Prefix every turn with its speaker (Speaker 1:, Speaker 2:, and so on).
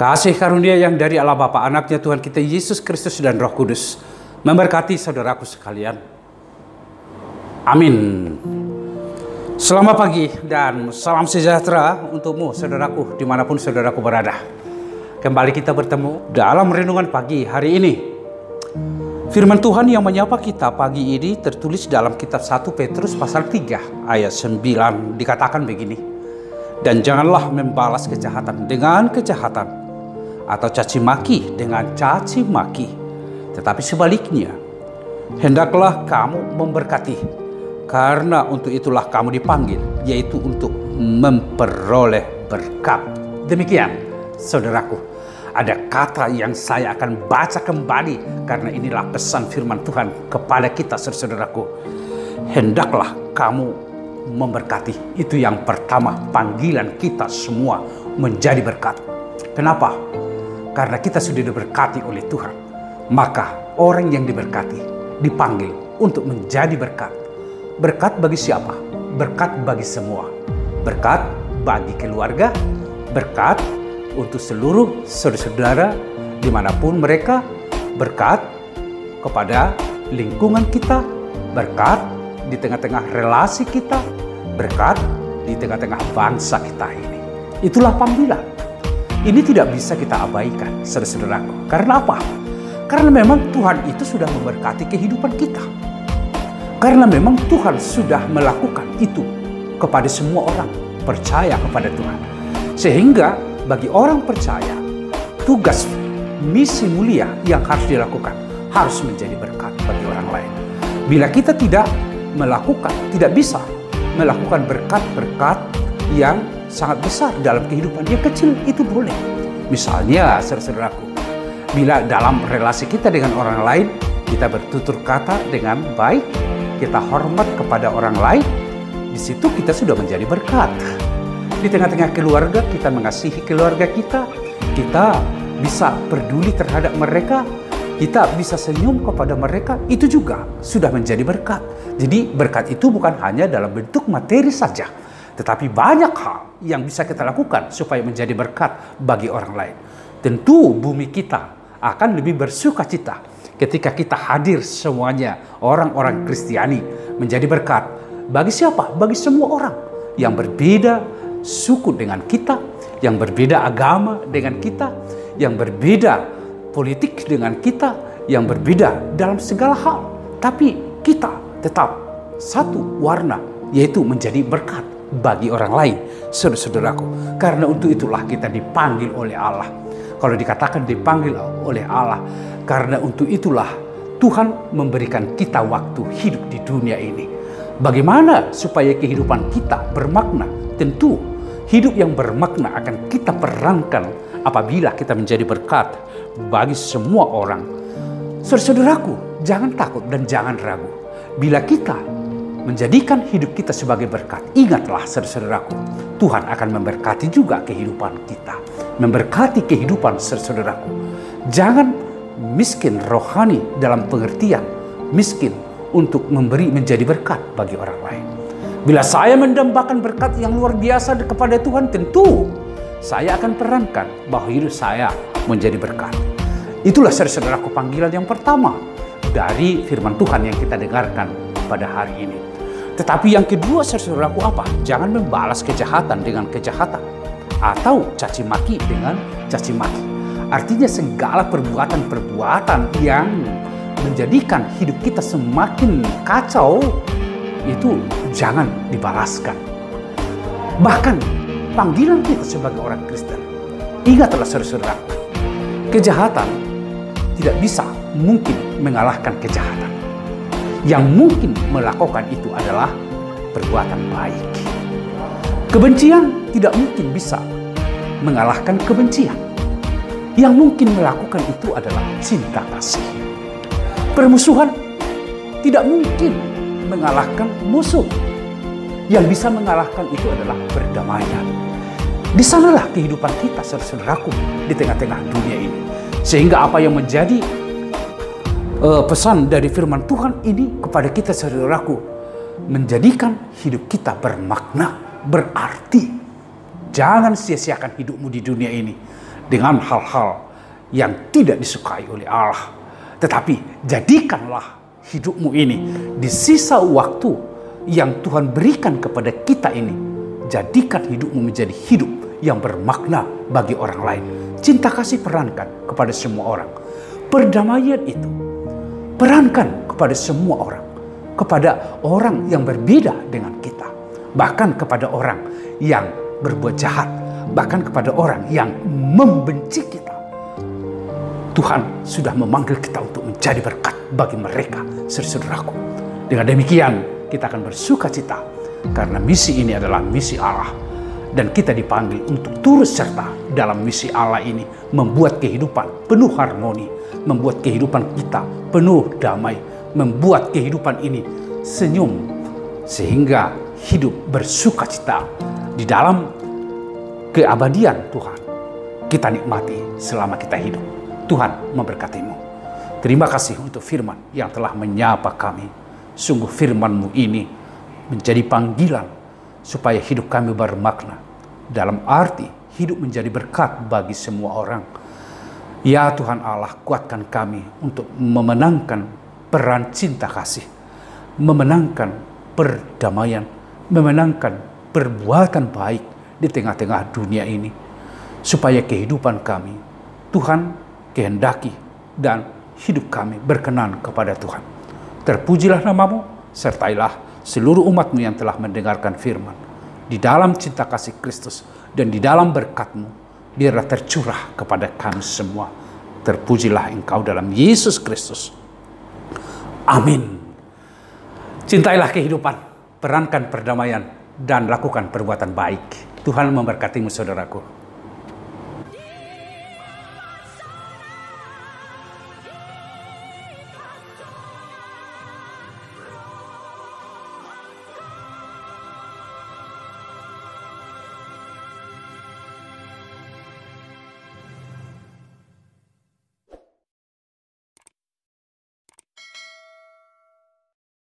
Speaker 1: Kasih karunia yang dari Allah Bapa, Anaknya Tuhan kita Yesus Kristus dan Roh Kudus memberkati saudaraku sekalian. Amin. Selamat pagi dan salam sejahtera untukmu saudaraku dimanapun saudaraku berada. Kembali kita bertemu dalam renungan pagi hari ini. Firman Tuhan yang menyapa kita pagi ini tertulis dalam kitab 1 Petrus pasal 3 ayat 9, dikatakan begini. Dan janganlah membalas kejahatan dengan kejahatan atau caci maki dengan caci maki, tetapi sebaliknya hendaklah kamu memberkati, karena untuk itulah kamu dipanggil, yaitu untuk memperoleh berkat. Demikian saudaraku, ada kata yang saya akan baca kembali karena inilah pesan firman Tuhan kepada kita saudaraku. Hendaklah kamu memberkati. Itu yang pertama, panggilan kita semua menjadi berkat. Kenapa? Karena kita sudah diberkati oleh Tuhan. Maka orang yang diberkati dipanggil untuk menjadi berkat. Berkat bagi siapa? Berkat bagi semua. Berkat bagi keluarga, berkat untuk seluruh saudara-saudara dimanapun mereka, berkat kepada lingkungan kita, berkat di tengah-tengah relasi kita, berkat di tengah-tengah bangsa kita ini. Itulah panggilan. Ini tidak bisa kita abaikan, saudara-saudaraku. Karena apa? Karena memang Tuhan itu sudah memberkati kehidupan kita. Karena memang Tuhan sudah melakukan itu kepada semua orang percaya kepada Tuhan. Sehingga bagi orang percaya, tugas misi mulia yang harus dilakukan harus menjadi berkat bagi orang lain. Bila kita tidak bisa melakukan berkat-berkat yang sangat besar dalam kehidupan yang kecil, itu boleh. Misalnya saudaraku, bila dalam relasi kita dengan orang lain, kita bertutur kata dengan baik, kita hormat kepada orang lain, di situ kita sudah menjadi berkat. Di tengah-tengah keluarga, kita mengasihi keluarga kita bisa peduli terhadap mereka, kita bisa senyum kepada mereka, itu juga sudah menjadi berkat. Jadi berkat itu bukan hanya dalam bentuk materi saja, tetapi banyak hal yang bisa kita lakukan supaya menjadi berkat bagi orang lain. Tentu bumi kita akan lebih bersuka cita ketika kita hadir semuanya orang-orang Kristiani menjadi berkat. Bagi siapa? Bagi semua orang yang berbeda suku dengan kita, yang berbeda agama dengan kita, yang berbeda politik dengan kita, yang berbeda dalam segala hal. Tapi kita tetap satu warna, yaitu menjadi berkat bagi orang lain, saudara-saudaraku. Karena untuk itulah kita dipanggil oleh Allah. Kalau dikatakan dipanggil oleh Allah, karena untuk itulah Tuhan memberikan kita waktu hidup di dunia ini. Bagaimana supaya kehidupan kita bermakna? Tentu hidup yang bermakna akan kita perankan apabila kita menjadi berkat bagi semua orang. Saudaraku, jangan takut dan jangan ragu. Bila kita menjadikan hidup kita sebagai berkat, ingatlah saudaraku, Tuhan akan memberkati juga kehidupan kita, memberkati kehidupan saudaraku. Jangan miskin rohani dalam pengertian miskin untuk memberi menjadi berkat bagi orang lain. Bila saya mendambakan berkat yang luar biasa kepada Tuhan, tentu saya akan perankan bahwa hidup saya menjadi berkat. Itulah saudaraku panggilan yang pertama dari firman Tuhan yang kita dengarkan pada hari ini. Tetapi yang kedua saudaraku apa? Jangan membalas kejahatan dengan kejahatan atau caci maki dengan caci maki. Artinya segala perbuatan-perbuatan yang menjadikan hidup kita semakin kacau itu jangan dibalaskan. Bahkan panggilan kita sebagai orang Kristen, ingatlah saudara-saudaraku, kejahatan tidak bisa mungkin mengalahkan kejahatan. Yang mungkin melakukan itu adalah perbuatan baik. Kebencian tidak mungkin bisa mengalahkan kebencian. Yang mungkin melakukan itu adalah cinta kasih. Permusuhan tidak mungkin mengalahkan musuh. Yang bisa mengalahkan itu adalah perdamaian. Di sanalah kehidupan kita saudaraku di tengah-tengah dunia ini. Sehingga apa yang menjadi pesan dari firman Tuhan ini kepada kita saudaraku, menjadikan hidup kita bermakna, berarti. Jangan sia-siakan hidupmu di dunia ini dengan hal-hal yang tidak disukai oleh Allah. Tetapi jadikanlah hidupmu ini di sisa waktu yang Tuhan berikan kepada kita ini. Jadikan hidupmu menjadi hidup yang bermakna bagi orang lain. Cinta kasih perankan kepada semua orang. Perdamaian itu perankan kepada semua orang. Kepada orang yang berbeda dengan kita. Bahkan kepada orang yang berbuat jahat. Bahkan kepada orang yang membenci kita. Tuhan sudah memanggil kita untuk menjadi berkat bagi mereka, saudaraku. Dengan demikian, kita akan bersuka cita. Karena misi ini adalah misi Allah. Dan kita dipanggil untuk turut serta dalam misi Allah ini. Membuat kehidupan penuh harmoni. Membuat kehidupan kita penuh damai. Membuat kehidupan ini senyum. Sehingga hidup bersuka cita di dalam keabadian Tuhan. Kita nikmati selama kita hidup. Tuhan memberkatimu. Terima kasih untuk firman yang telah menyapa kami. Sungguh firman-Mu ini menjadi panggilan supaya hidup kami bermakna. Dalam arti hidup menjadi berkat bagi semua orang. Ya Tuhan Allah, kuatkan kami untuk memenangkan peran cinta kasih. Memenangkan perdamaian. Memenangkan perbuatan baik di tengah-tengah dunia ini. Supaya kehidupan kami, Tuhan kehendaki dan hidup kami berkenan kepada Tuhan. Terpujilah nama-Mu, sertailah seluruh umat-Mu yang telah mendengarkan firman. Di dalam cinta kasih Kristus dan di dalam berkat-Mu, biarlah tercurah kepada kami semua. Terpujilah Engkau dalam Yesus Kristus. Amin. Cintailah kehidupan, perankan perdamaian, dan lakukan perbuatan baik. Tuhan memberkatimu, saudaraku.